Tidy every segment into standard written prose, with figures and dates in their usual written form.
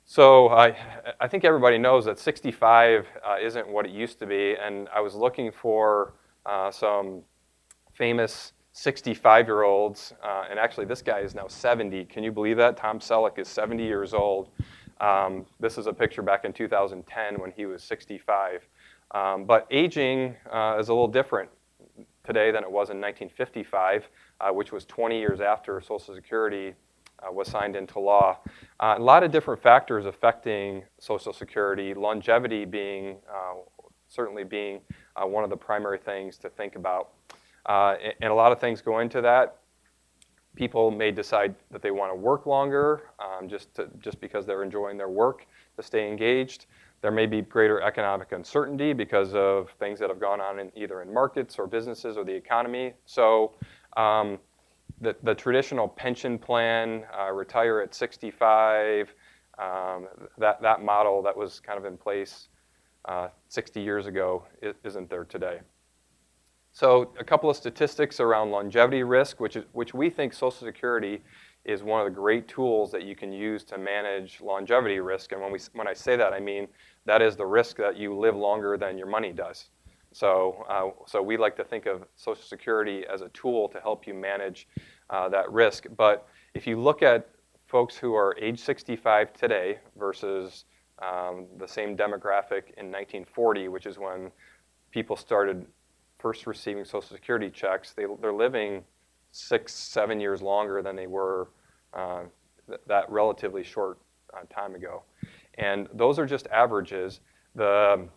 So I think everybody knows that 65 isn't what it used to be, and I was looking for some famous 65-year-olds, and actually this guy is now 70. Can you believe that? Tom Selleck is 70 years old. This is a picture back in 2010 when he was 65. But aging is a little different today than it was in 1955, which was 20 years after Social Security was signed into law. A lot of different factors affecting Social Security, longevity being certainly being one of the primary things to think about. And a lot of things go into that. People may decide that they want to work longer just because they're enjoying their work to stay engaged. There may be greater economic uncertainty because of things that have gone on either in markets or businesses or the economy. So the traditional pension plan, retire at 65, that model that was kind of in place 60 years ago isn't there today. So a couple of statistics around longevity risk, which we think Social Security is one of the great tools that you can use to manage longevity risk. And when I say that, I mean that is the risk that you live longer than your money does. So we like to think of Social Security as a tool to help you manage that risk. But if you look at folks who are age 65 today versus the same demographic in 1940, which is when people started first receiving Social Security checks, they're living 6-7 years longer than they were that relatively short time ago. And those are just averages. The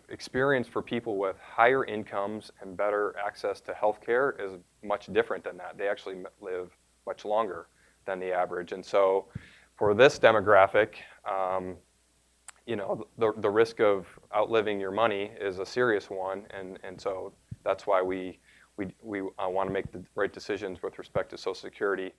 experience for people with higher incomes and better access to health care is much different than that. They actually live much longer than the average. And so for this demographic, the risk of outliving your money is a serious one, and so that's why we want to make the right decisions with respect to Social Security.